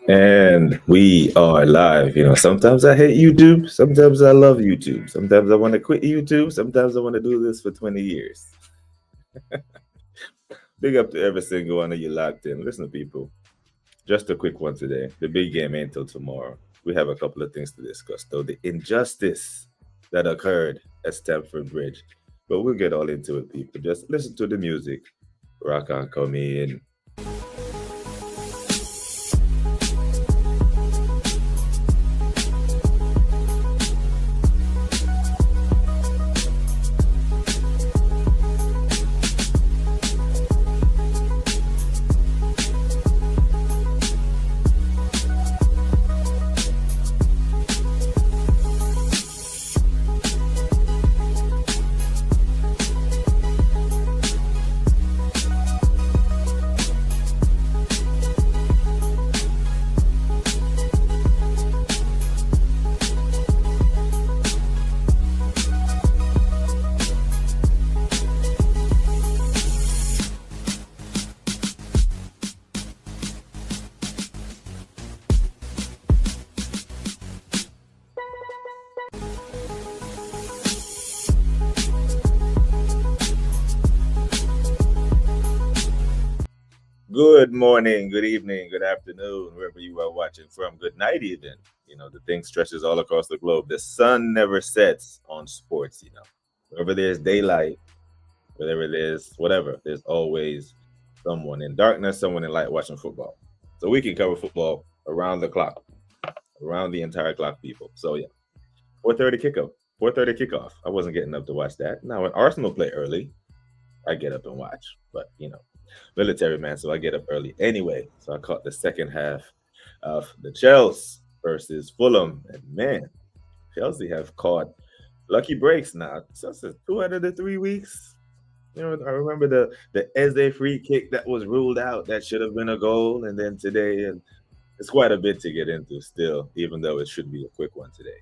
And we are live. Sometimes I hate YouTube. Sometimes I love YouTube. Sometimes I want to quit YouTube. Sometimes I want to do this for 20 years. Big up to every single one of you locked in. Listen, people, just a quick one today. The big game ain't till tomorrow. We have a couple of things to discuss, though. The injustice that occurred at Stamford Bridge. But we'll get all into it, people. Just listen to the music. Rock on, come in. Good morning, good evening, good afternoon, wherever you are watching from. Good night, even. The thing stretches all across the globe. The sun never sets on sports. Wherever there's daylight, wherever there's whatever, there's always someone in darkness, someone in light watching football. So we can cover football around the clock, around the entire clock, people. So yeah, 4:30 kickoff. 4:30 kickoff. I wasn't getting up to watch that. Now, when Arsenal play early, I get up and watch. But military man, so I get up early anyway. So I caught the second half of the Chelsea versus Fulham, and man, Chelsea have caught lucky breaks now. So it's 203 weeks. I remember the Eze free kick that was ruled out that should have been a goal, and then today, and it's quite a bit to get into still, even though it should be a quick one today.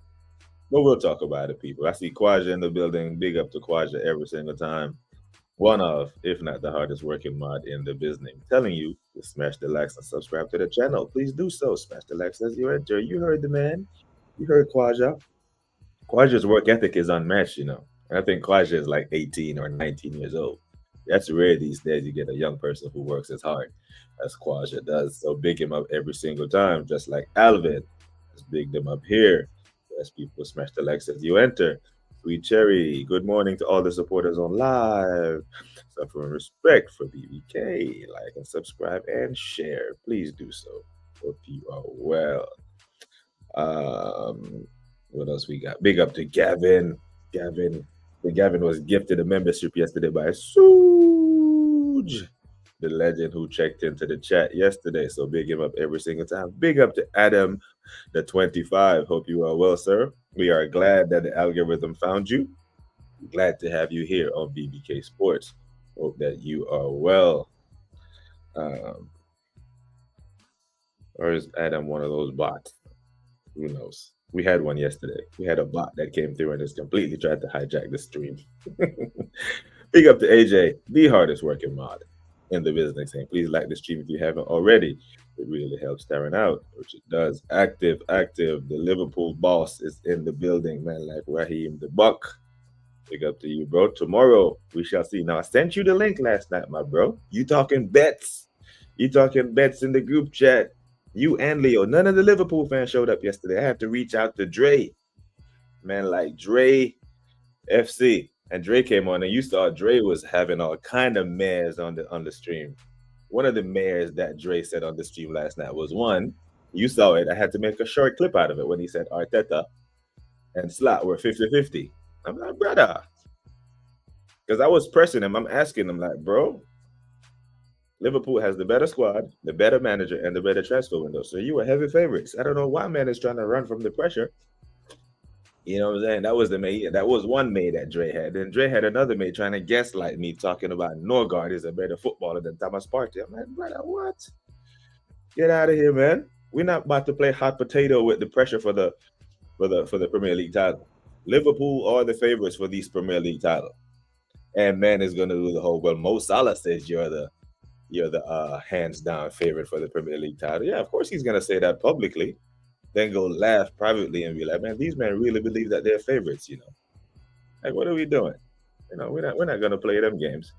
But we'll talk about it, people. I see Kwaja in the building. Big up to Kwaja every single time. One of, if not the hardest working mod in the business. I'm telling you, to smash the likes and subscribe to the channel. Please do so. Smash the likes as you enter. You heard the man. You heard Kwaja. Kwaja's work ethic is unmatched, And I think Kwaja is like 18 or 19 years old. That's rare these days. You get a young person who works as hard as Kwaja does. So big him up every single time, just like Alvin. Let's big them up here. As people smash the likes as you enter. Sweet Cherry, good morning to all the supporters on live. Suffering respect for BBK. Like and subscribe and share. Please do so. Hope you are well. What else we got? Big up to Gavin. Gavin was gifted a membership yesterday by Suge, the legend who checked into the chat yesterday. So big him up every single time. Big up to Adam, the 25. Hope you are well, sir. We are glad that the algorithm found you. Glad to have you here on BBK Sports. Hope that you are well. Or is Adam one of those bots? Who knows? We had one yesterday. We had a bot that came through and just completely tried to hijack the stream. Big up to AJ, the hardest working mod in the business. And please like the stream if you haven't already. It really helps Darren out, which it does. Active. The Liverpool boss is in the building, man, like Raheem the Buck. Big up to you, bro. Tomorrow, we shall see. Now, I sent you the link last night, my bro. You talking bets. You talking bets in the group chat. You and Leo. None of the Liverpool fans showed up yesterday. I had to reach out to Dre. Man, like Dre FC. And Dre came on, and you saw Dre was having all kind of mares on the stream. One of the mares that Dre said on the stream last night was one. You saw it. I had to make a short clip out of it when he said Arteta and Slot were 50-50. I'm like, brother. Because I was pressing him. I'm asking him, like, bro, Liverpool has the better squad, the better manager, and the better transfer window. So you were heavy favorites. I don't know why man is trying to run from the pressure. You know what I'm saying? That was the mate. That was one mate that Dre had. Then Dre had another mate trying to gaslight me, talking about Norgard is a better footballer than Thomas Partey. I'm like, brother, what? Get out of here, man. We're not about to play hot potato with the pressure for the Premier League title. Liverpool are the favorites for these Premier League title. And man is gonna do the whole, well, Mo Salah says you're you're the hands down favorite for the Premier League title. Yeah, of course he's gonna say that publicly, then go laugh privately and be like, man, these men really believe that they're favorites, you know. Like, what are we doing? You know, we're not gonna play them games.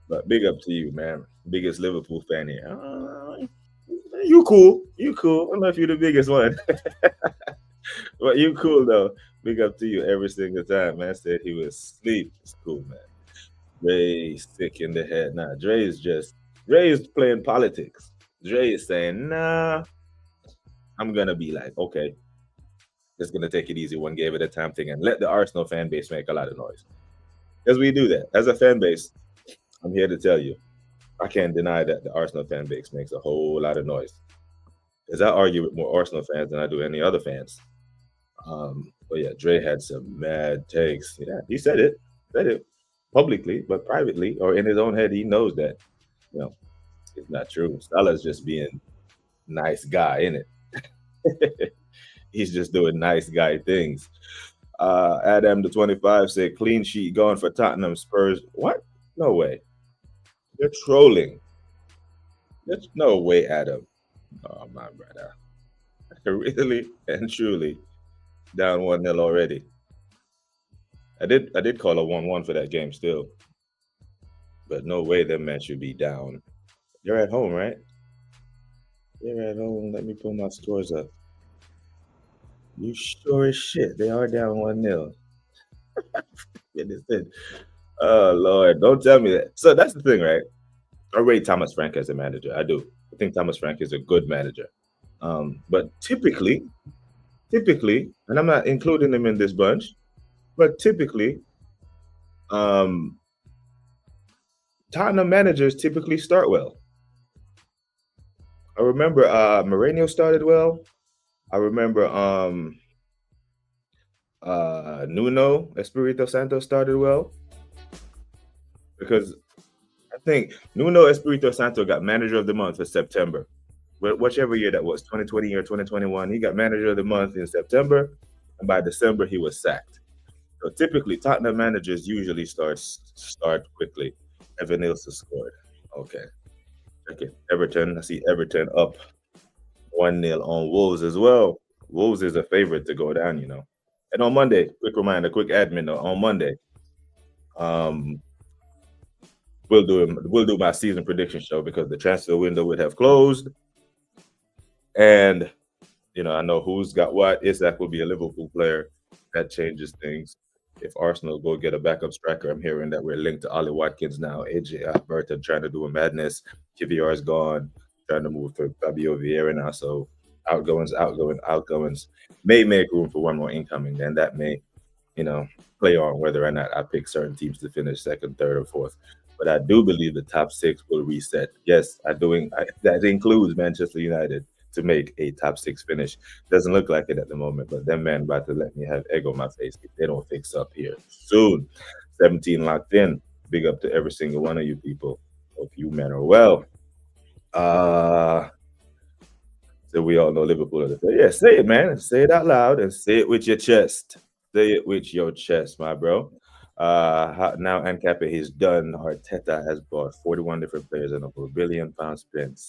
But big up to you, man. Biggest Liverpool fan here. You cool. You cool. I don't know if you're the biggest one. But you cool though. Big up to you every single time. Man said he was asleep. It's cool, man. Dre sick in the head. Nah, Dre is playing politics. Dre is saying, nah, I'm gonna be like, okay, just gonna take it easy one game at a time thing and let the Arsenal fan base make a lot of noise. Because we do that. As a fan base, I'm here to tell you, I can't deny that the Arsenal fan base makes a whole lot of noise. Because I argue with more Arsenal fans than I do any other fans. But yeah, Dre had some mad takes. Yeah, he said it publicly, but privately or in his own head, he knows that, you know, it's not true. Salah's just being nice guy, in it. He's just doing nice guy things. Adam the 25 said clean sheet going for Tottenham Spurs. What? No way. You're trolling. There's no way, Adam. Oh my brother. Really and truly down 1-0 already. I did call a 1-1 for that game still. But no way them men should be down. You're at home, right? You're at home. Let me pull my scores up. You sure as shit. They are down 1-0. Oh Lord, don't tell me that. So that's the thing, right? I rate Thomas Frank as a manager. I do. I think Thomas Frank is a good manager. But typically, and I'm not including him in this bunch, but typically, um, Tottenham managers typically start well. I remember Mourinho started well. I remember Nuno Espirito Santo started well because I think Nuno Espirito Santo got manager of the month for September. Whichever year that was, 2020 or 2021, he got manager of the month in September, and by December he was sacked. So typically, Tottenham managers usually start quickly. Evan Nielsen scored. Okay, check it. Everton. I see Everton up 1-0 on Wolves as well. Wolves is a favorite to go down, you know. And on Monday, quick reminder, quick admin though. On Monday, um, we'll do my season prediction show because the transfer window would have closed, and you know I know who's got what. Isak will be a Liverpool player. That changes things. If Arsenal go get a backup striker, I'm hearing that we're linked to Ollie Watkins now. AJ Alberta trying to do a madness. QVR is gone, trying to move to Fabio Vieira now. So outgoings may make room for one more incoming, and that may, you know, play on whether or not I pick certain teams to finish second, third, or fourth. But I do believe the top six will reset. Yes, that includes Manchester United to make a top six finish. Doesn't look like it at the moment, but them man about to let me have egg on my face if they don't fix up here soon. 17 locked in. Big up to every single one of you people. Hope you men are well. So we all know Liverpool are the favorite. Yeah, say it, man. Say it out loud and say it with your chest. Say it with your chest, my bro. Now Ancape is done. Arteta has bought 41 different players and over £1 billion spent,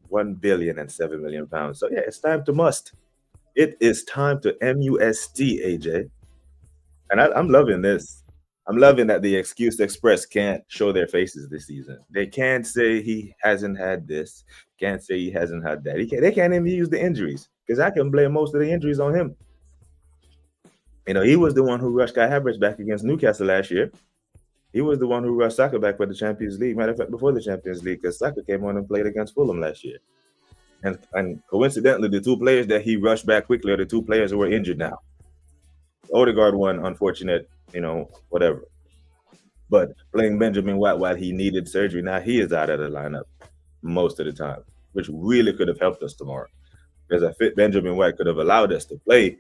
1 billion and £7 million. So yeah, it's time to must. It is time to MUST, AJ. And I'm loving this. I'm loving that the Excuse Express can't show their faces this season. They can't say he hasn't had this. Can't say he hasn't had that. They can't even use the injuries because I can blame most of the injuries on him. You know, he was the one who rushed Kai Havertz back against Newcastle last year. He was the one who rushed Saka back for the Champions League. Matter of fact, before the Champions League, because Saka came on and played against Fulham last year. And coincidentally, the two players that he rushed back quickly are the two players who are injured now. Odegaard one, unfortunate, you know, whatever. But playing Benjamin White while he needed surgery, now he is out of the lineup most of the time, which really could have helped us tomorrow. Because I fit Benjamin White could have allowed us to play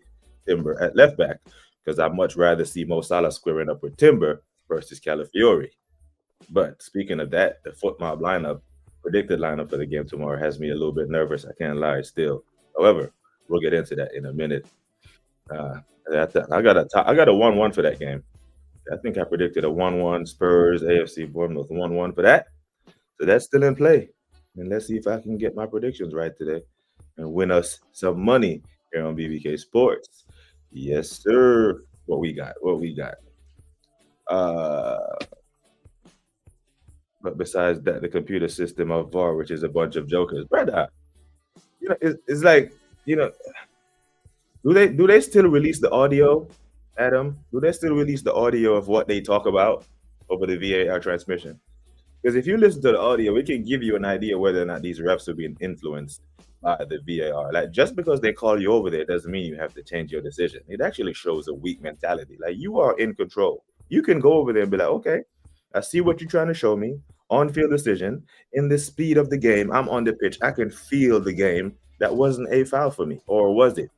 Timber at left back, because I'd much rather see Mo Salah squaring up with Timber versus Calafiori. But speaking of that, the foot mob predicted lineup for the game tomorrow has me a little bit nervous. I can't lie still. However, we'll get into that in a minute. I got a 1-1 for that game. I think I predicted a 1-1 Spurs AFC Bournemouth 1-1 for that. So that's still in play. And let's see if I can get my predictions right today and win us some money here on BBK Sports. Yes, sir. What we got? What we got? Uh, but besides that, the computer system of VAR, which is a bunch of jokers, brother. It's like you know, do they still release the audio, Adam? Do they still release the audio of what they talk about over the VAR transmission? Because if you listen to the audio, it can give you an idea whether or not these refs are being influenced by the VAR. Like just because they call you over there doesn't mean you have to change your decision. It actually shows a weak mentality. Like you are in control. You can go over there and be like, okay, I see what you're trying to show me. On-field decision. In the speed of the game, I'm on the pitch. I can feel the game. That wasn't a foul for me, or was it?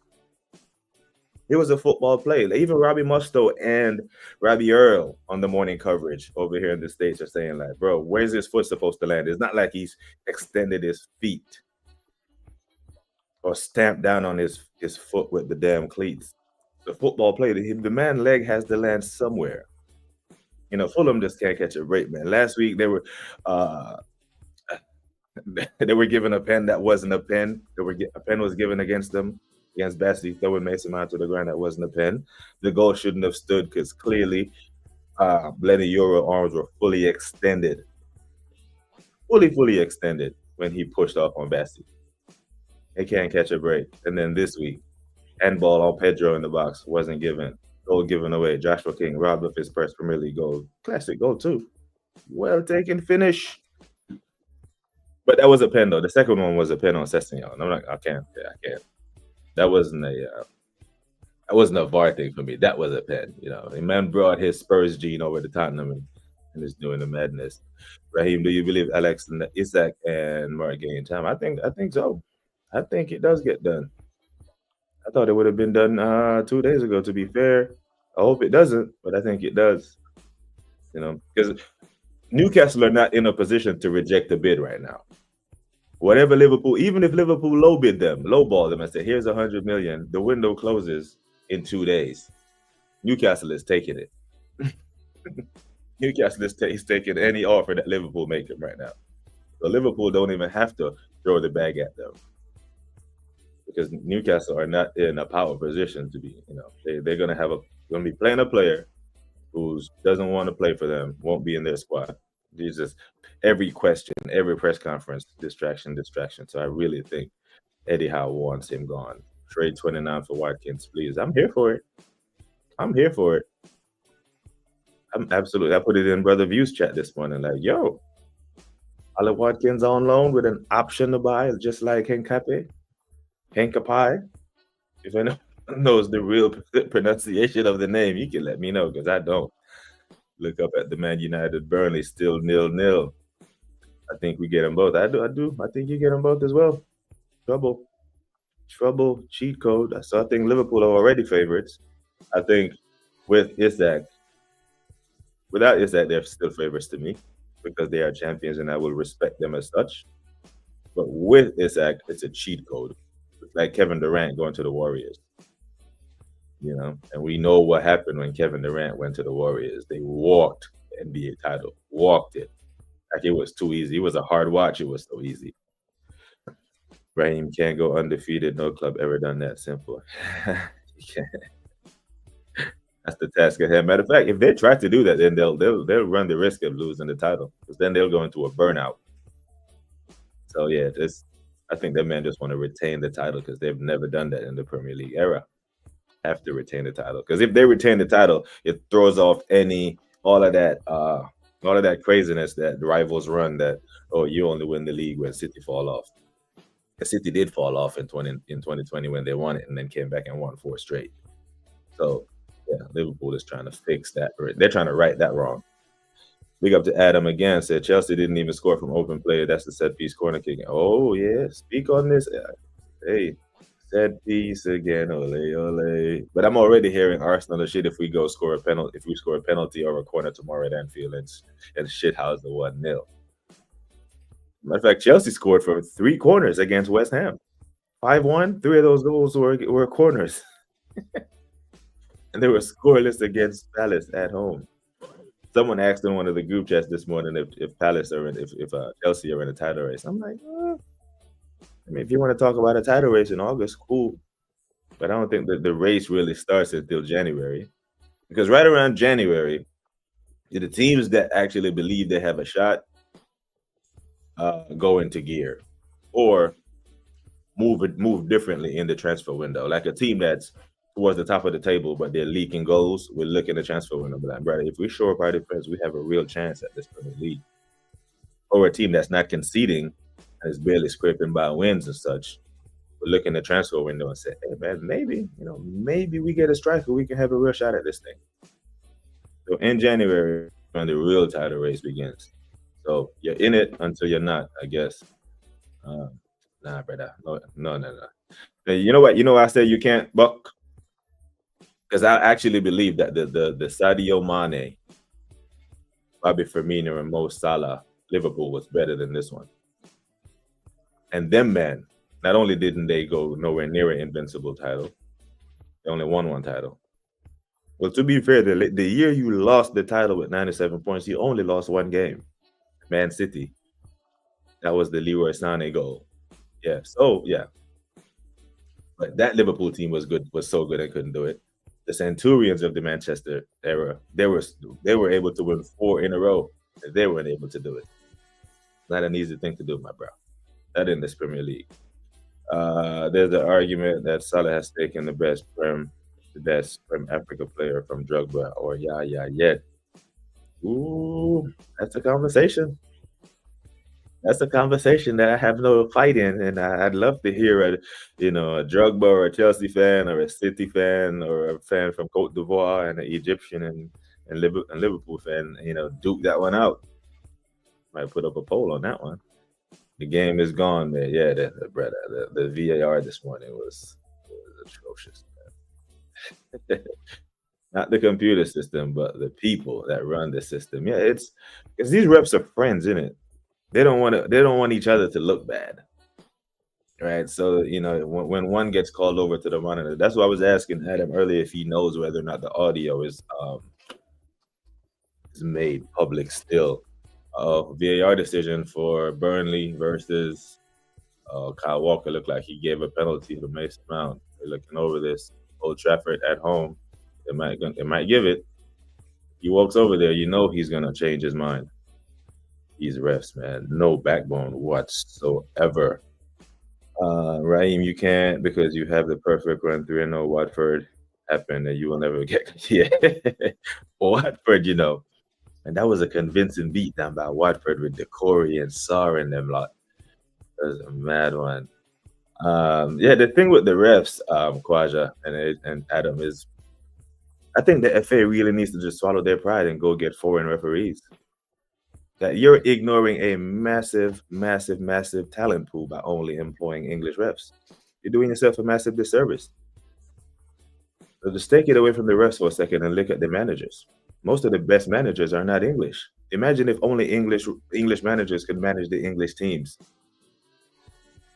It was a football play. Like, even Robbie Musto and Robbie Earl on the morning coverage over here in the States are saying, like, bro, where's his foot supposed to land? It's not like he's extended his feet or stamped down on his foot with the damn cleats. The football play, the man leg has to land somewhere. Fulham just can't catch a break, man. Last week they were they were given a pen that wasn't a pen. A pen was given against them against Bessie, throwing Mason Mount to the ground. That wasn't a pen. The goal shouldn't have stood because clearly Lenny Euro arms were fully extended. Fully extended when he pushed off on Bessie. He can't catch a break. And then this week, handball on Pedro in the box wasn't given. Goal given away. Joshua King robbed of his first Premier League goal. Classic goal too. Well taken finish. But that was a pen though. The second one was a pen on Sessignon. I'm like, I can't. That wasn't a VAR thing for me. That was a pen. The man brought his Spurs gene over to Tottenham and is doing the madness. Raheem, do you believe Alex and Isaac and Mark gain time? I think so. I think it does get done. I thought it would have been done 2 days ago. To be fair, I hope it doesn't, but I think it does. Because Newcastle are not in a position to reject the bid right now. Whatever Liverpool, even if Liverpool lowball them and say, here's 100 million, the window closes in 2 days. Newcastle is taking it. Newcastle is taking any offer that Liverpool make them right now. So Liverpool don't even have to throw the bag at them. Because Newcastle are not in a power position to be, they're going to be playing a player who doesn't want to play for them, won't be in their squad. Jesus, every question, every press conference, distraction. So I really think Eddie Howe wants him gone. Trade 29 for Watkins, please. I'm here for it. I'm absolutely. I put it in Brother Views chat this morning, like, yo, Olive Watkins on loan with an option to buy, just like Henkapai. If anyone knows the real pronunciation of the name, you can let me know because I don't. Look up at the Man United Burnley, still 0-0. I think we get them both. I do. I think you get them both as well. Trouble, cheat code. So I think Liverpool are already favorites. I think without Isaac, they're still favorites to me because they are champions and I will respect them as such. But with Isaac, it's a cheat code. It's like Kevin Durant going to the Warriors. And we know what happened when Kevin Durant went to the Warriors. They walked the NBA title, walked it. Like it was too easy. It was a hard watch. It was so easy. Raheem can't go undefeated. No club ever done that. Simple. That's the task at hand. Matter of fact, if they try to do that, then they'll run the risk of losing the title because then they'll go into a burnout. So yeah, I think that man just want to retain the title because they've never done that in the Premier League era. Have to retain the title because if they retain the title, it throws off all of that craziness that the rivals run. That you only win the league when City fall off. The City did fall off in 2020 when they won it and then came back and won 4 straight. So yeah, Liverpool is trying to fix that. They're trying to right that wrong. Big up to Adam again. Said Chelsea didn't even score from open play. That's the set piece corner kicking. Oh yeah, speak on this. Hey. Set piece again, ole. But I'm already hearing Arsenal shit if we score a penalty or a corner tomorrow at Anfield and shithouse the 1-0. Matter of fact, Chelsea scored from 3 corners against West Ham. 5-1, 3 of those goals were corners. And they were scoreless against Palace at home. Someone asked in one of the group chats this morning if Palace are in, if Chelsea are in a title race. I'm like, I mean, if you want to talk about a title race in August, cool. But I don't think that the race really starts until January, because right around January, the teams that actually believe they have a shot go into gear, or move differently in the transfer window. Like a team that's towards the top of the table, but they're leaking goals, we look in the transfer window, be like, brother, if we shore up our defense, we have a real chance at this Premier League. Or a team that's not conceding and is barely scraping by wins and such, we look in the transfer window and say, hey man, maybe we get a striker, we can have a real shot at this thing. So in January, when the real title race begins. So you're in it until you're not, I guess. Nah, brother. No. You know what? You know why I say you can't buck? Because I actually believe that the Sadio Mane, Bobby Firmino, and Mo Salah Liverpool was better than this one. And them, man, not only didn't they go nowhere near an invincible title, they only won one title. Well, to be fair, the year you lost the title with 97 points, you only lost one game. Man City. That was the Leroy Sané goal. Yeah. So yeah. But that Liverpool team was so good they couldn't do it. The Centurions of the Manchester era, they were able to win 4 in a row. And they weren't able to do it. Not an easy thing to do, my bro. Not in this Premier League. There's an argument that Salah has taken the best Prem Africa player from Drogba or Yet. Ooh, that's a conversation. That's a conversation that I have no fight in, and I'd love to hear a Drogba or a Chelsea fan or a City fan or a fan from Cote d'Ivoire and an Egyptian and Liverpool fan, duke that one out. Might put up a poll on that one. The game is gone, man. Yeah, the VAR this morning was atrocious. Not the computer system, but the people that run the system. Yeah, it's because these reps are friends, isn't it? They don't want each other to look bad, right? So when one gets called over to the monitor, that's why I was asking Adam earlier if he knows whether or not the audio is made public still. VAR decision for Burnley versus Kyle Walker looked like he gave a penalty to Mason Mount. They're looking over this. Old Trafford at home, they might give it. He walks over there, he's gonna change his mind. These refs, man, no backbone whatsoever. Raheem, you can't because you have the perfect run through. No Watford happened, and you will never get Watford, and that was a convincing beat down by Watford with Decore and Sarr and them lot. That was a mad one. The thing with the refs, Kwaja and Adam, is I think the FA really needs to just swallow their pride and go get foreign referees. That you're ignoring a massive, massive, massive talent pool by only employing English refs. You're doing yourself a massive disservice. So just take it away from the refs for a second and look at the managers. Most of the best managers are not English. Imagine if only English managers could manage the English teams.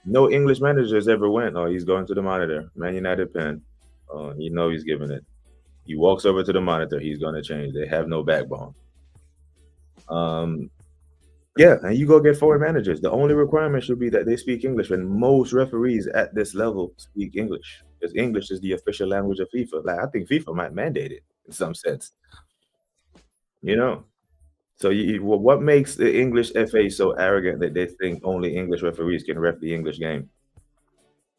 No English managers ever went, he's going to the monitor. Man United pen. He's giving it. He walks over to the monitor. He's going to change. They have no backbone. And you go get foreign managers. The only requirement should be that they speak English, and most referees at this level speak English because English is the official language of FIFA. Like, I think FIFA might mandate it in some sense. So what makes the English FA so arrogant that they think only English referees can ref the English game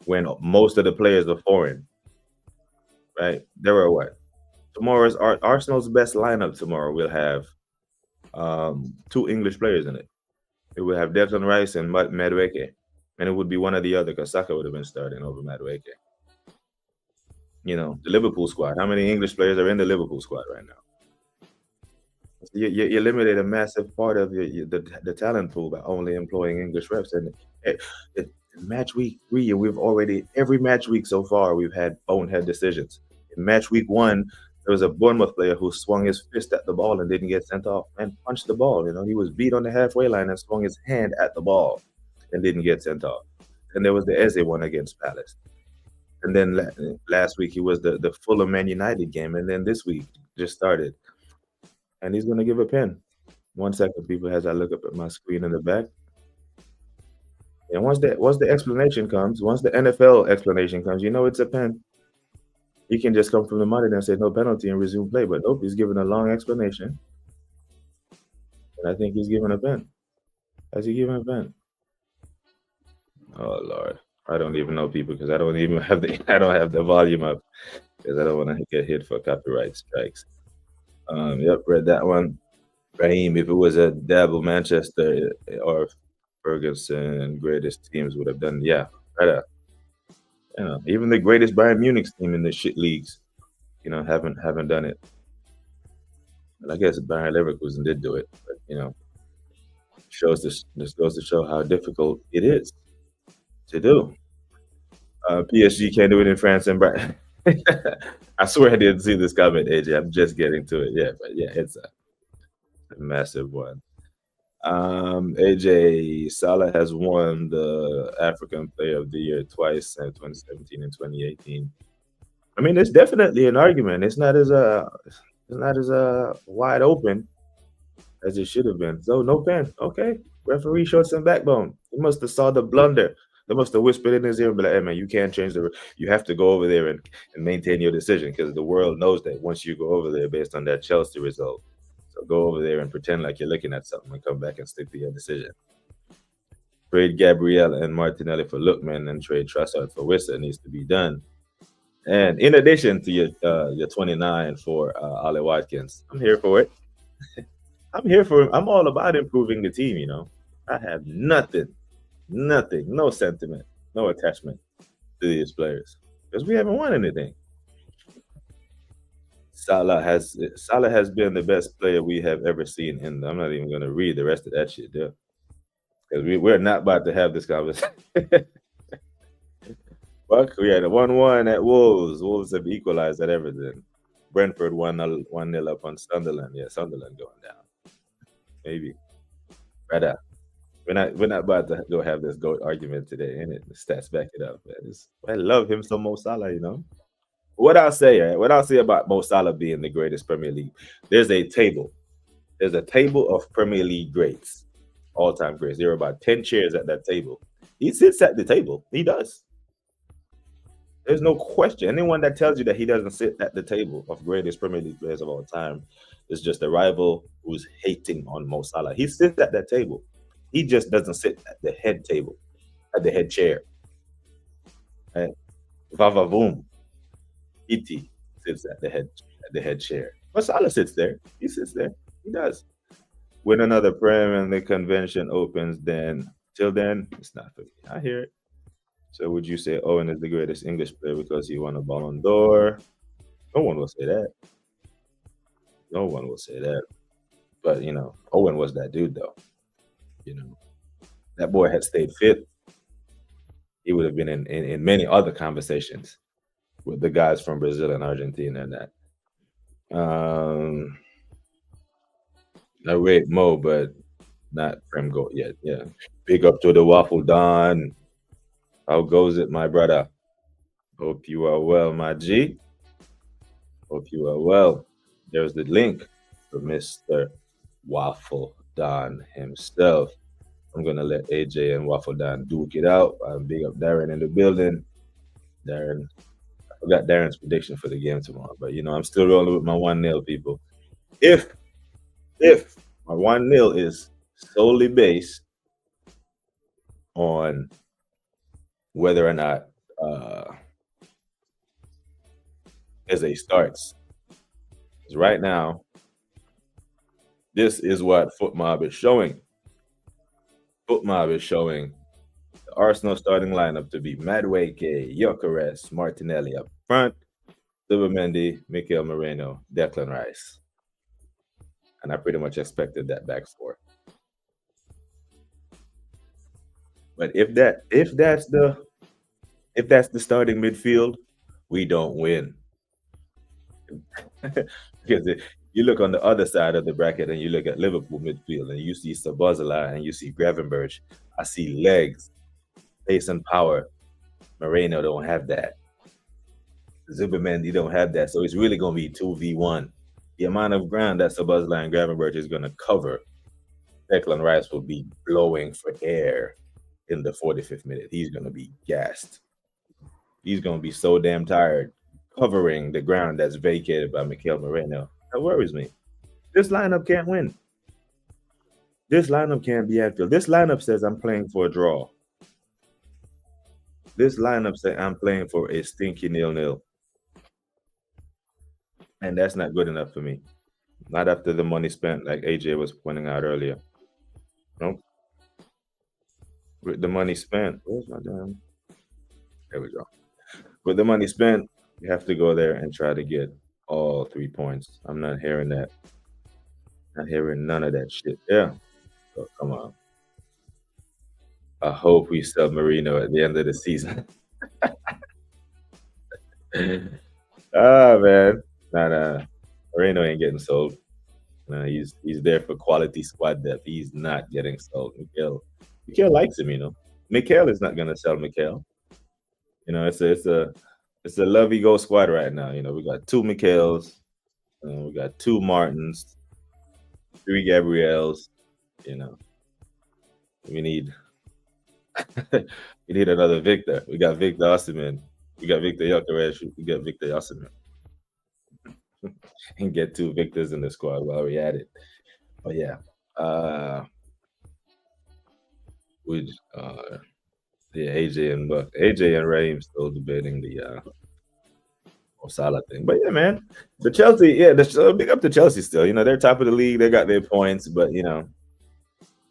when most of the players are foreign, right? There are what? Tomorrow's Arsenal's best lineup tomorrow will have 2 English players in it. It will have Declan Rice and Madueke, and it would be one or the other because Saka would have been starting over Madueke. The Liverpool squad. How many English players are in the Liverpool squad right now? You eliminate a massive part of the talent pool by only employing English refs. And match week 3, every match week so far, we've had bonehead decisions. In match week 1, there was a Bournemouth player who swung his fist at the ball and didn't get sent off and punched the ball. He was beat on the halfway line and swung his hand at the ball and didn't get sent off. And there was the Eze one against Palace. And then last week, he was the Fulham Man United game. And then this week just started. and he's gonna give a pen. 1 second, people, as I look up at my screen in the back. And once the explanation comes, once the NFL explanation comes, you know it's a pen. He can just come from the monitor and say no penalty and resume play. But nope, he's given a long explanation, and I think he's given a pen. Has he given a pen? Oh Lord, I don't even know, people, because I don't even have the I don't have the volume up because I don't want to get hit for copyright strikes. Yep, read that one. Raheem, if it was a dabble Manchester or Ferguson, greatest teams would have done. Yeah, right. Even the greatest Bayern Munich team in the shit leagues, haven't done it. And I guess Bayern Leverkusen did do it, but shows this goes to show how difficult it is to do. PSG can't do it in France and Brighton. I swear I didn't see this comment, AJ. I'm just getting to it. Yeah, but yeah, it's a massive one. AJ, Salah has won the African Player of the Year twice in 2017 and 2018. I mean, it's definitely an argument. It's not as wide open as it should have been. So no pen. Okay. Referee showed some backbone. He must have saw the blunder. They must have whispered in his ear and be like, hey man, you can't change you have to go over there and maintain your decision, because the world knows that once you go over there based on that Chelsea result. So go over there and pretend like you're looking at something and come back and stick to your decision. Trade Gabriel and Martinelli for Lookman and trade Trossard for Wissa needs to be done. And in addition to your 29 for Ollie Watkins, I'm here for it. I'm here for him. I'm all about improving the team, I have nothing, no sentiment, no attachment to these players because we haven't won anything. Salah has been the best player we have ever seen. And I'm not even going to read the rest of that shit there because we're not about to have this conversation. Fuck, we had a 1-1 at Wolves. Wolves have equalized at Everton. Brentford 1-0 up on Sunderland. Yeah, Sunderland going down. Maybe. Right. We're not about to go have this GOAT argument today, and the stats back it up. Man. I love him some Mo Salah, What I'll say about Mo Salah being the greatest Premier League, there's a table. There's a table of Premier League greats, all-time greats. There are about 10 chairs at that table. He sits at the table. He does. There's no question. Anyone that tells you that he doesn't sit at the table of greatest Premier League players of all time is just a rival who's hating on Mo Salah. He sits at that table. He just doesn't sit at the head table, at the head chair. Right? Vavavoom. Iti sits at the head chair. But Salah sits there. He sits there. He does. When another Prem and the convention opens, then till then, it's not for me. I hear it. So would you say Owen is the greatest English player because he won a Ballon d'Or? No one will say that. No one will say that. But Owen was that dude though. That boy had stayed fit. He would have been in many other conversations with the guys from Brazil and Argentina and that. I rate Mo, but not Prem GOAT yet. Yeah. Big up to the Waffle Don. How goes it, my brother? Hope you are well, my G. Hope you are well. There's the link for Mr. Waffle Don himself. I'm going to let AJ and Waffle Don duke it out. Big up Darren in the building. Darren, I forgot Darren's prediction for the game tomorrow, but I'm still rolling with my 1-0, people. If my 1-0 is solely based on whether or not Eze starts. Because right now, this is what FootMob is showing. FootMob is showing the Arsenal starting lineup to be Madueke, Gyökeres, Martinelli up front, Zubimendi, Mikel Moreno, Declan Rice. And I pretty much expected that back four. But if that's the starting midfield, we don't win. Because you look on the other side of the bracket and you look at Liverpool midfield and you see Szoboszlai and you see Gravenberch. I see legs, pace and power. Moreno don't have that. Zubimendi don't have that. So it's really going to be 2v1. The amount of ground that Sabazla and Gravenberch is going to cover, Declan Rice will be blowing for air in the 45th minute. He's going to be gassed. He's going to be so damn tired covering the ground that's vacated by Mikel Moreno. That worries me. This lineup can't win. This lineup can't be Anfield. This lineup says I'm playing for a draw. This lineup says I'm playing for a stinky 0-0. And that's not good enough for me. Not after the money spent, like AJ was pointing out earlier. Nope. With the money spent, where's my damn? There we go. With the money spent, you have to go there and try to get all 3 points. I'm not hearing that. Not hearing none of that shit. Yeah. So come on. I hope we sell Marino at the end of the season. Man. Nah. Moreno ain't getting sold. He's there for quality squad depth. He's not getting sold. Mikel likes him, Mikel is not gonna sell Mikel. It's a lovey go squad right now. We got 2 Mikels, we got 2 Martins, 3 Gabriels. We need we need another Victor. We got Victor Osimhen. We got Victor Gyökeres. We got Victor Osimhen. And get 2 Victors in the squad while we at it. But yeah, AJ and Raheem still debating the Salah thing. But yeah, man, the Chelsea, big up to Chelsea still. They're top of the league. They got their points, but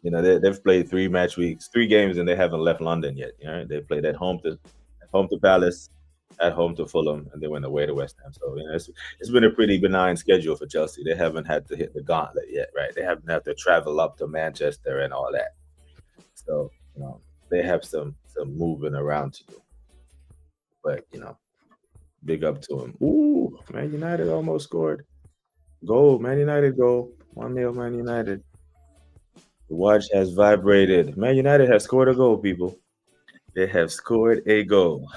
they've played 3 match weeks, 3 games, and they haven't left London yet. They played at home to Palace, at home to Fulham, and they went away to West Ham. So it's been a pretty benign schedule for Chelsea. They haven't had to hit the gauntlet yet, right? They haven't had to travel up to Manchester and all that. So they have some moving around to do. But big up to them. Ooh, Man United almost scored. Goal, Man United goal. 1-0 Man United. The watch has vibrated. Man United has scored a goal, people. They have scored a goal.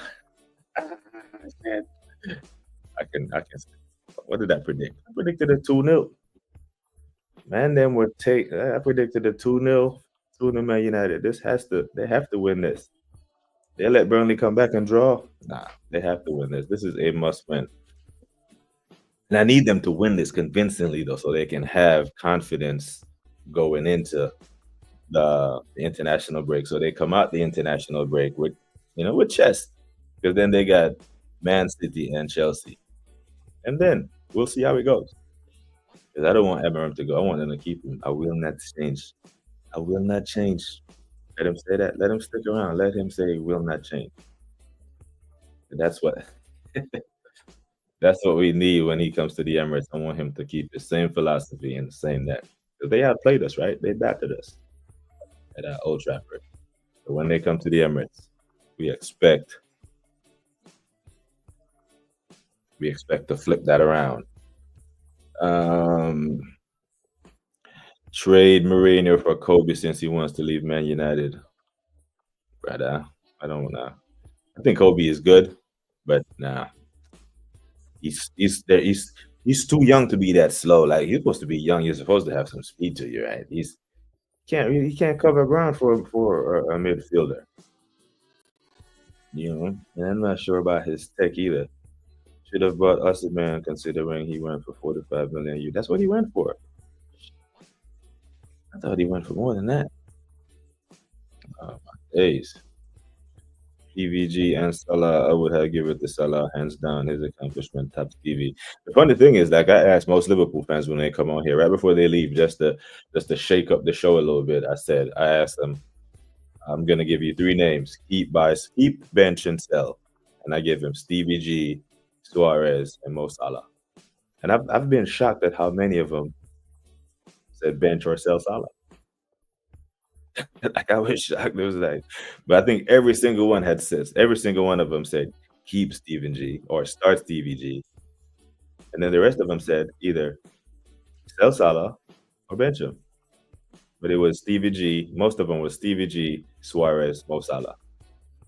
I can. What did I predict? I predicted a 2-0. Man, then would take. I predicted a 2-0. 2-0 Man United. They have to win this. They let Burnley come back and draw. Nah, they have to win this. This is a must win. And I need them to win this convincingly, though, so they can have confidence going into the international break. So they come out the international break with chest. Because then they got Man City and Chelsea. And then we'll see how it goes. Because I don't want Emery to go. I want them to keep him. I will not change. I will not change. Let him say that. Let him stick around. Let him say he will not change. And that's what we need when he comes to the Emirates. I want him to keep the same philosophy and the same that. Because they outplayed us, right? They battered us at Old Trafford. So when they come to the Emirates, we expect to flip that around. Trade Mourinho for Kobe since he wants to leave Man United. Brother, I don't know. I think Kobe is good, but nah. He's too young to be that slow. Like, you're supposed to be young. You're supposed to have some speed to you, right? He can't cover ground for a midfielder. And I'm not sure about his tech either. Should have brought Osimhen, considering he went for 45 million. That's what he went for. I thought he went for more than that. Oh my days. PVG and Salah, I would have given it to Salah hands down. His accomplishment tops TV. The funny thing is, like, I asked most Liverpool fans when they come on here right before they leave, just to shake up the show a little bit. I asked them, I'm gonna give you 3 names: keep, bench, and sell. And I gave him Stevie G, Suarez, and Mo Salah. And I've been shocked at how many of them said bench or sell Salah. Like, I was shocked. It was like, but I think every single one had says. Every single one of them said keep Steven G or start Stevie G, and then the rest of them said either sell Salah or bench him. But it was Stevie G. Most of them was Stevie G, Suarez, Mo Salah.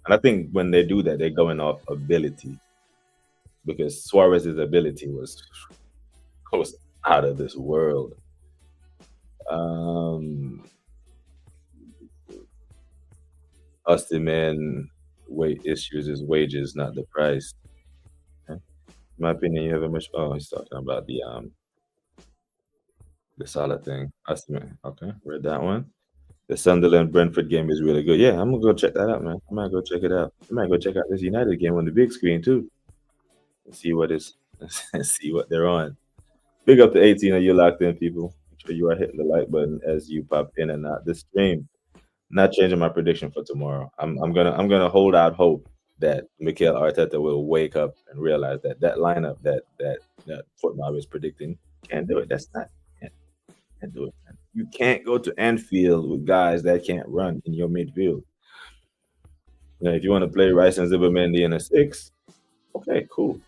And I think when they do that, they're going off ability, because Suarez's ability was out of this world. Um, Austin man, weight issues is wages, not the price. Okay. In my opinion, you have a much. Oh, he's talking about the solid thing. Austin man. Okay, read that one. The Sunderland Brentford game is really good. Yeah, I'm gonna go check that out, man. I might go check it out. I might go check out this United game on the big screen too, and see what is and see what they're on. Big up to 18 of you locked in people. Make sure you are hitting the like button as you pop in and out this stream. Not changing my prediction for tomorrow. I'm gonna hold out hope that Mikel Arteta will wake up and realize that that lineup that Portman is predicting can't do it. That's not can't do it. Man. You can't go to Anfield with guys that can't run in your midfield. You know, if you want to play Rice and Zubamendi in a six, okay, cool.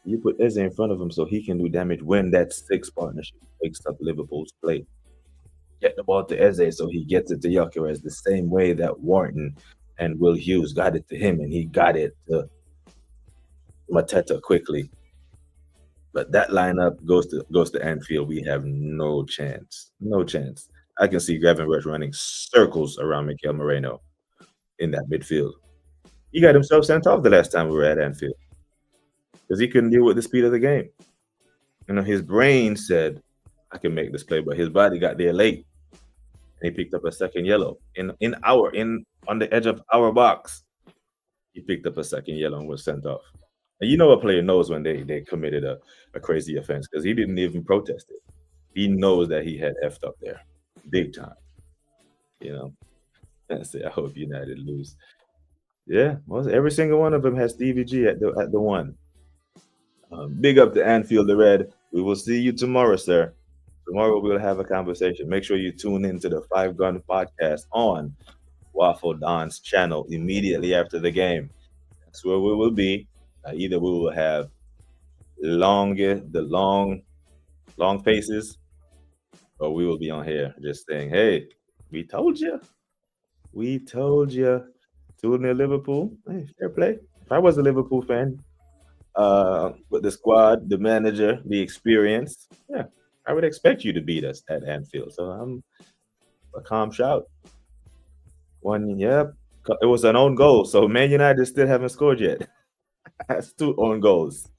You put Eze in front of him so he can do damage when that six partnership wakes up Liverpool's play. Get the ball to Eze so he gets it to Gyökeres the same way that Wharton and Will Hughes got it to him and he got it to Mateta quickly. But that lineup goes to Anfield. We have no chance. No chance. I can see Gavin Rush running circles around Mikel Moreno in that midfield. He got himself sent off the last time we were at Anfield because he couldn't deal with the speed of the game. You know, his brain said, I can make this play, but his body got there late. And he picked up a second yellow in on the edge of our box. He picked up a second yellow and was sent off. And you know a player knows when they committed a crazy offense because he didn't even protest it. He knows that he had effed up there, big time. You know, that's it. I hope United lose. Yeah, most every single one of them has Stevie G at the one. Big up to Anfield the Red. We will see you tomorrow, sir. Tomorrow we'll have a conversation. Make sure you tune into the Five Gun podcast on Waffle Don's channel immediately after the game. That's where we will be. Either we will have long faces, or we will be on here just saying, "Hey, we told you, we told you." 2-0 Liverpool. Hey, fair play. If I was a Liverpool fan, with the squad, the manager, the experience, yeah, I would expect you to beat us at Anfield. So I'm a calm shout. One, yep. It was an own goal. So Man United still haven't scored yet. That's 2 own goals.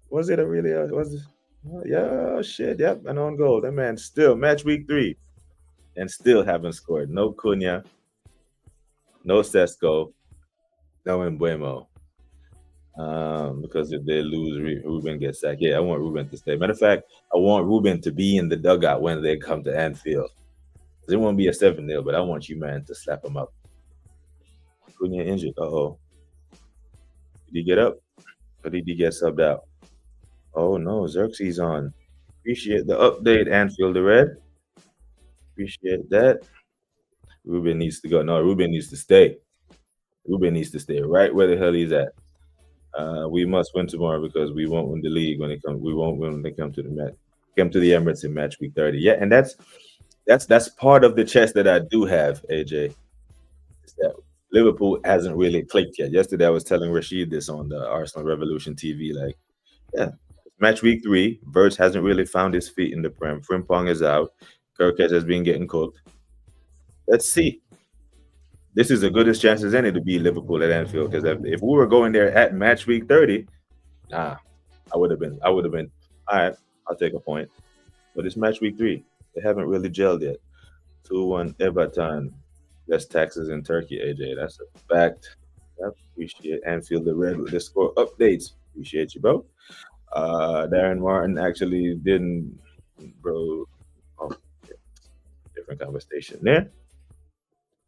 Was it a really? Was it? Yeah, shit. Yep, an own goal. That man still match week 3 and still haven't scored. No Cunha, no Sesko, no Embuemo. Because if they lose, Ruben gets sacked. Yeah, I want Ruben to stay. Matter of fact, I want Ruben to be in the dugout when they come to Anfield. It won't be a 7-0, but I want you, man, to slap him up. Cunha injured. Uh-oh. Did he get up? Or did he get subbed out? Oh, no. Xerxes on. Appreciate the update, Anfield the Red. Appreciate that. Ruben needs to go. No, Ruben needs to stay. Ruben needs to stay right where the hell he's at. We must win tomorrow because we won't win the league when it comes. We won't win when they come to the match. Come to the Emirates in match week 30. Yeah, and that's part of the chess that I do have, AJ. Is that Liverpool hasn't really clicked yet. Yesterday, I was telling Rashid this on the Arsenal Revolution TV. Like, yeah, match week 3. Verts hasn't really found his feet in the Prem. Frimpong is out. Kirkes has been getting cooked. Let's see. This is the goodest chance as any to beat Liverpool at Anfield because if we were going there at match week 30, nah, I would have been. All right, I'll take a point. But it's match week 3. They haven't really gelled yet. 2-1 Everton. Less taxes in Turkey, AJ. That's a fact. I appreciate Anfield the Red with the score updates. Appreciate you, bro. Darren Martin actually didn't, bro. Oh, different conversation there.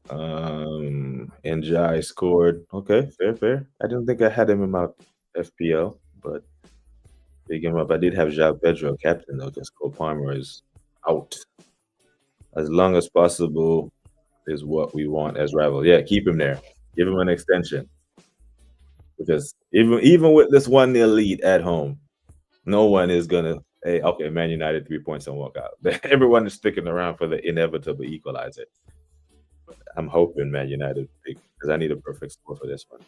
Njai scored. Okay, fair. I didn't think I had him in my FPL, but big him up. I did have João Pedro captain though, because Cole Palmer is out. As long as possible is what we want as rival. Yeah, keep him there. Give him an extension. Because even with this 1-0 lead at home, no one is gonna hey, okay, Man United 3 points and walk out. Everyone is sticking around for the inevitable equalizer. I'm hoping Man United because I need a perfect score for this one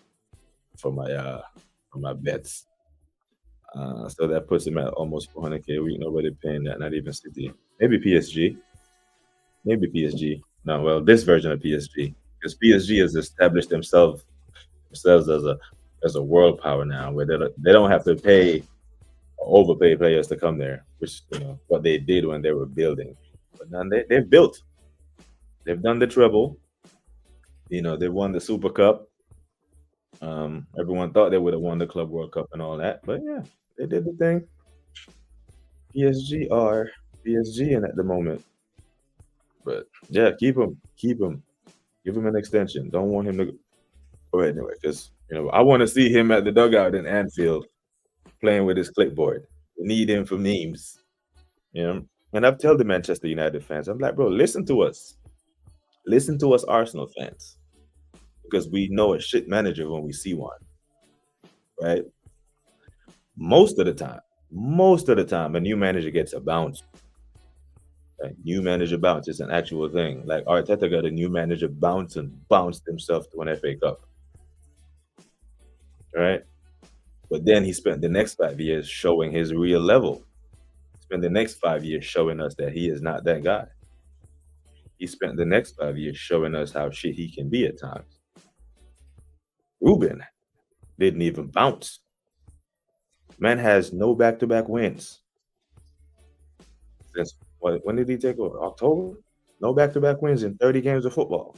for my bets. So that puts him at almost 400K a week. Nobody paying that, not even City. Maybe PSG. Maybe PSG. No, well, this version of PSG, because PSG has established themselves as a world power now, where they don't have to pay or overpay players to come there, which what they did when they were building. But now they've built. They've done the treble. They won the Super Cup. Everyone thought they would have won the Club World Cup and all that, but yeah, they did the thing. PSG are PSG in at the moment, but yeah, keep him, give him an extension. Don't want him to go anywhere because I want to see him at the dugout in Anfield playing with his clipboard. We need him for memes, you know. And I've told the Manchester United fans, I'm like, bro, listen to us, Arsenal fans, because we know a shit manager when we see one, right? Most of the time, a new manager gets a bounce. Right? New manager bounce is an actual thing. Like Arteta got a new manager bounce and bounced himself to an FA Cup, right? But then he spent the next 5 years showing his real level. Spent the next 5 years showing us that he is not that guy. He spent the next 5 years showing us how shit he can be at times. Ruben didn't even bounce. Man has no back-to-back wins. Since when did he take over? October? No back-to-back wins in 30 games of football.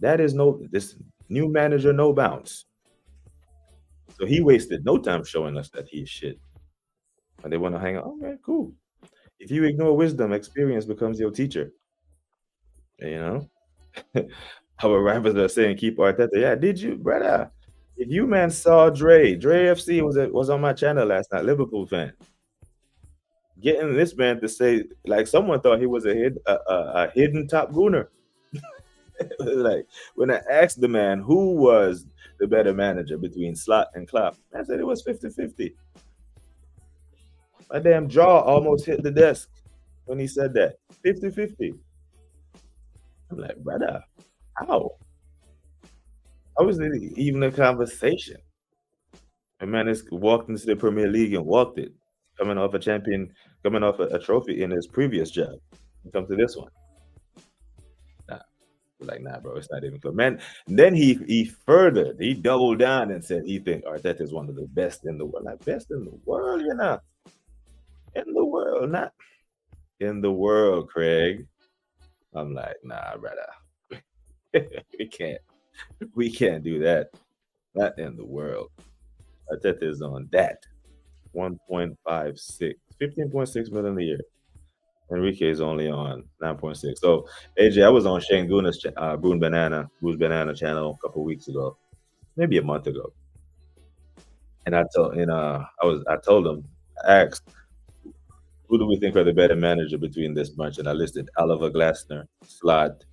That is this new manager, no bounce. So he wasted no time showing us that he's shit. And they want to hang on. Okay, cool. If you ignore wisdom, experience becomes your teacher. You know? Our rivals are saying keep Arteta. Yeah, did you, brother? If you man saw Dre FC was on my channel last night, Liverpool fan. Getting this man to say, like, someone thought he was a hidden top gooner. Like, when I asked the man who was the better manager between Slot and Klopp, I said it was 50-50. My damn jaw almost hit the desk when he said that. 50-50. I'm like, brother, how? How is it even a conversation? A man has walked into the Premier League and walked it, coming off a trophy in his previous job. And come to this one. Nah. Like, nah, bro, it's not even close. Man, then he doubled down and said he think Arteta is one of the best in the world. Like, best in the world, in the world, not in the world, Craig. I'm like, nah, brother. we can't do that. Not in the world. Arteta is on that. 1.56, 15.6 million a year. Enrique is only on 9.6. So AJ, I was on Shane Guna's Boo's Banana channel a couple weeks ago, maybe a month ago. And I told him, I asked, who do we think are the better manager between this bunch? And I listed Oliver Glasner, Slot,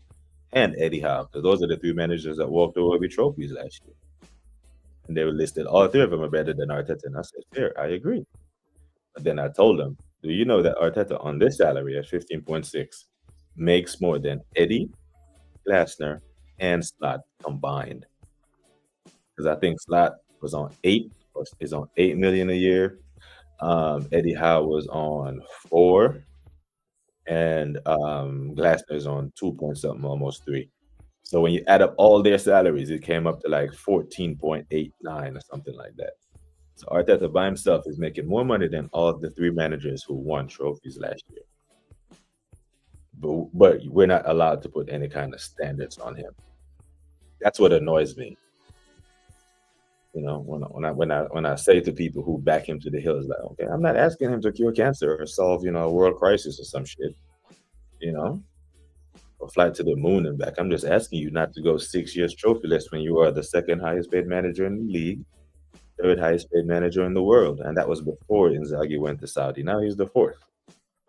and Eddie Howe, because those are the three managers that walked away with trophies last year. And they were listed, all three of them are better than Arteta. And I said, fair, I agree. But then I told them, do you know that Arteta on this salary at 15.6 makes more than Eddie, Glasner, and Slot combined? Because I think Slot was on 8 million a year. Eddie Howe was on 4, and Glasner's on 2 point something, almost 3. So when you add up all their salaries, it came up to like 14.89 or something like that. So Arteta by himself is making more money than all of the three managers who won trophies last year. But we're not allowed to put any kind of standards on him. That's what annoys me. When I say to people who back him to the hills, like, okay, I'm not asking him to cure cancer or solve, a world crisis or some shit, or fly to the moon and back. I'm just asking you not to go 6 years trophyless when you are the second highest paid manager in the league, third highest paid manager in the world. And that was before Inzaghi went to Saudi. Now he's the fourth.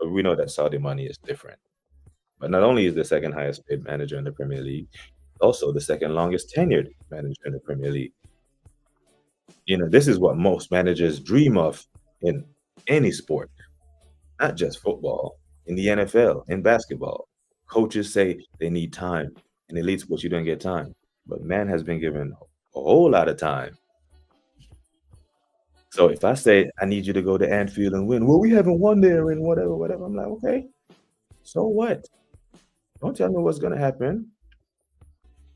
But we know that Saudi money is different. But not only is the second highest paid manager in the Premier League, also the second longest tenured manager in the Premier League. This is what most managers dream of in any sport, not just football, in the NFL, in basketball. Coaches say they need time. In elite sports, you don't get time. But man has been given a whole lot of time. So if I say I need you to go to Anfield and win, well, we haven't won there and whatever, whatever. I'm like, okay, so what? Don't tell me what's gonna happen.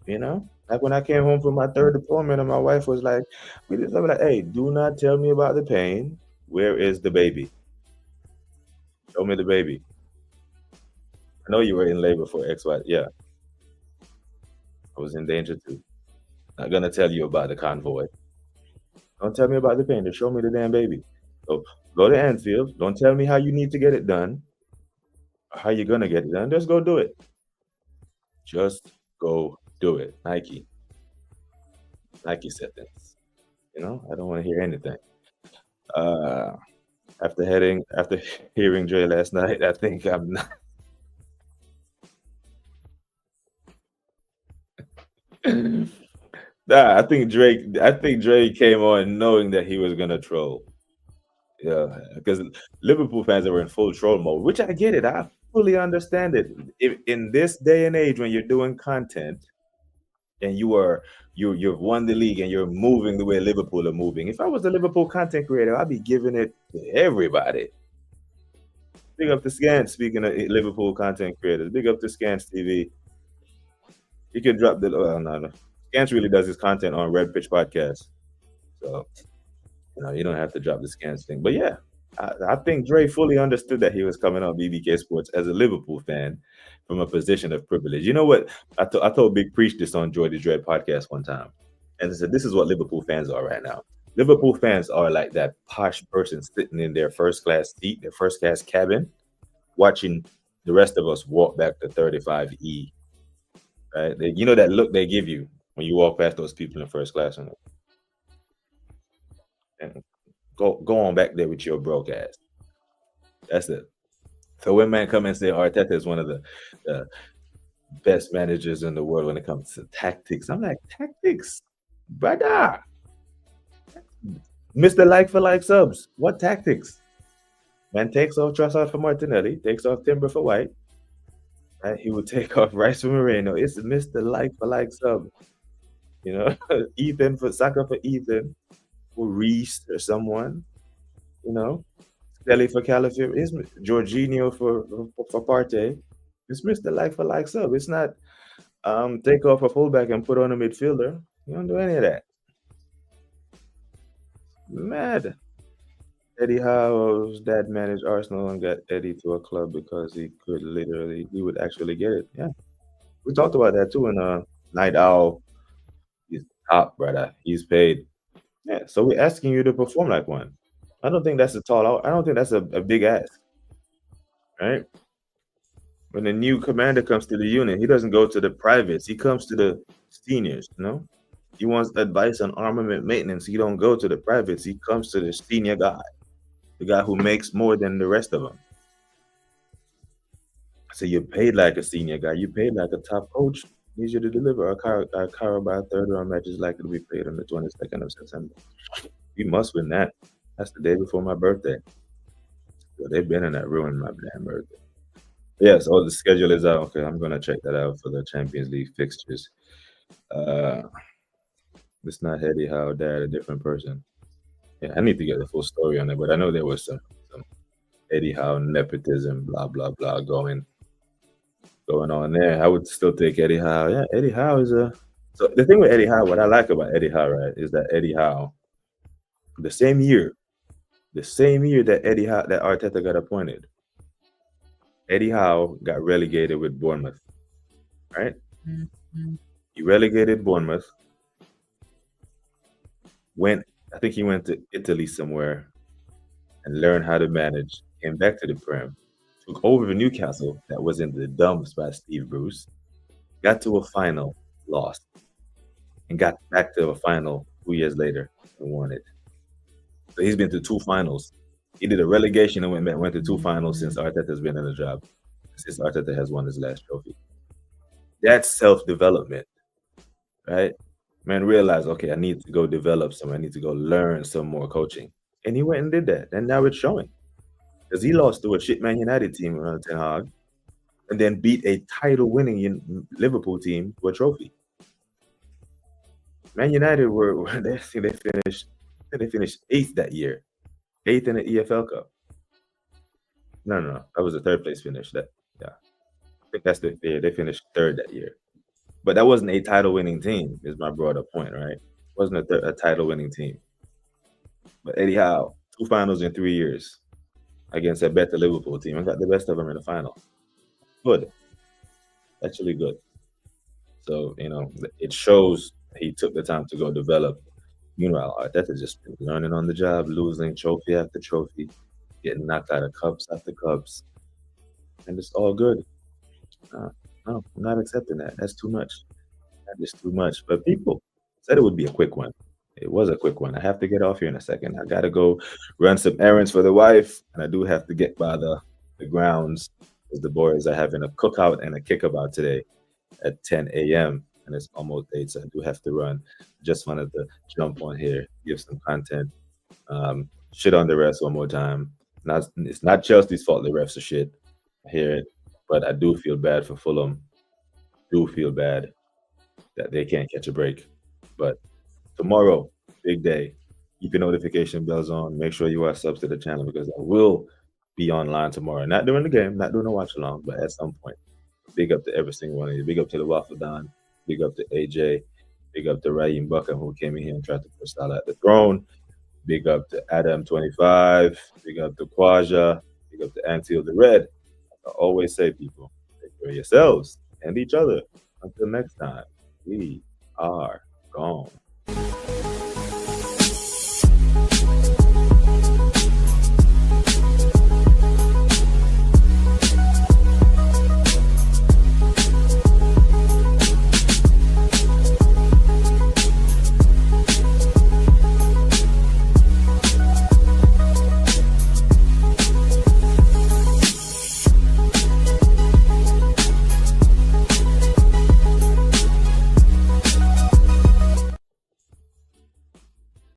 Like when I came home from my third deployment, and my wife was like, "We just I'm like, hey, do not tell me about the pain. Where is the baby? Show me the baby. I know you were in labor for X, Y. Yeah, I was in danger too. Not gonna tell you about the convoy. Don't tell me about the pain. Just show me the damn baby. So go to Anfield. Don't tell me how you need to get it done, or how you're gonna get it done. Just go do it. Just go do it. Nike said this. I don't want to hear anything. Uh, after hearing Dre last night, I think I'm not. Nah, I think Drake came on knowing that he was gonna troll. Yeah, because Liverpool fans are in full troll mode, which I get it. I fully understand it. If, in this day and age, when you're doing content and you've won the league and you're moving the way Liverpool are moving, if I was a Liverpool content creator, I'd be giving it to everybody. Big up to Scans. Speaking of Liverpool content creators, big up to Scans TV. He can drop the. No, no. Scans really does his content on Red Pitch Podcast, so you don't have to drop the Scans thing. But yeah, I think Dre fully understood that he was coming on BBK Sports as a Liverpool fan from a position of privilege. You know what? I told Big Preach this on Joy the Dread podcast one time, and I said this is what Liverpool fans are right now. Liverpool fans are like that posh person sitting in their first class seat, their first class cabin, watching the rest of us walk back to 35E. Right? That look they give you when you walk past those people in first class, and go on back there with your broke ass. That's it. So when man come and say Arteta is one of the best managers in the world when it comes to tactics, I'm like, tactics, brother. Mr. Like for like subs. What tactics? Man takes off Trossard for Martinelli, takes off Timber for White. Right? He would take off Rice for Moreno. It's Mr. Like for like sub. Ethan for Saka for Ethan, for Reese or someone. Kelly for Calafiori. It's Jorginho for Partey. It's Mr. Like for like sub. It's not take off a fullback and put on a midfielder. You don't do any of that. Mad. Eddie Howe's dad managed Arsenal and got Eddie to a club because he would actually get it. Yeah. We talked about that too in Night Owl. He's top, brother. He's paid. Yeah. So we're asking you to perform like one. I don't think that's I don't think that's a big ask. Right? When the new commander comes to the unit, he doesn't go to the privates. He comes to the seniors, He wants advice on armament maintenance. He don't go to the privates. He comes to the senior guy, the guy who makes more than the rest of them. So you're paid like a senior guy. You're paid like a top coach. Needs you to deliver. Our Carabao third round match is likely to be played on the 22nd of September. We must win that. That's the day before my birthday. So they've been in that ruin my damn birthday. Yes, the schedule is out. Okay, I'm gonna check that out for the Champions League fixtures. It's not Eddie Howe, dad, a different person. Yeah, I need to get the full story on it, but I know there was some Eddie Howe nepotism, blah blah blah, going on there. I would still take Eddie Howe. Yeah, Eddie Howe is a. So the thing with Eddie Howe, what I like about Eddie Howe, right, is that Eddie Howe, the same year that that Arteta got appointed, Eddie Howe got relegated with Bournemouth, right? He relegated Bournemouth. I think he went to Italy somewhere and learned how to manage. Came back to the Prem, took over Newcastle that was in the dumps by Steve Bruce, got to a final, lost, and got back to a final 2 years later and won it. So he's been to 2 finals. He did a relegation and went to 2 finals since Arteta's been in the job, since Arteta has won his last trophy. That's self-development, right? Man realized, okay, I need to go develop some. I need to go learn some more coaching. And he went and did that. And now it's showing. Because he lost to a shit Man United team around Ten Hag and then beat a title-winning Liverpool team to a trophy. Man United they finished think they finished eighth that year, eighth in the EFL Cup. No, no, no, that was the third place finish. That yeah, I think that's the yeah, they finished third that year. But that wasn't a title winning team, is my broader point, right? Wasn't a title winning team. But Eddie Howe, two finals in 3 years against a better Liverpool team and got the best of them in the final. Good, actually good. So, it shows he took the time to go develop. Meanwhile, Arteta just been learning on the job, losing trophy after trophy, getting knocked out of cups after cups, and it's all good. Uh, no, I'm not accepting that. That's too much. That is too much. But people said it would be a quick one. It was a quick one. I have to get off here in a second. I gotta go run some errands for the wife, and I do have to get by the grounds because the boys are having a cookout and a kickabout today at 10 a.m. and it's almost 8, so I do have to run. Just wanted to jump on here, give some content, shit on the refs one more time. It's not Chelsea's fault the refs are shit. I hear it, but I do feel bad for Fulham. Do feel bad that they can't catch a break. But tomorrow, big day. Keep your notification bells on. Make sure you are subs to the channel because I will be online tomorrow. Not during the game, not doing a watch along, but at some point. Big up to every single one of you. Big up to the Waffle Don. Big up to AJ. Big up to Raheem Buckham who came in here and tried to put Salah at the throne. Big up to Adam25. Big up to Quaja. Big up to Antil the Red. I always say, people, take care of yourselves and each other. Until next time, we are gone.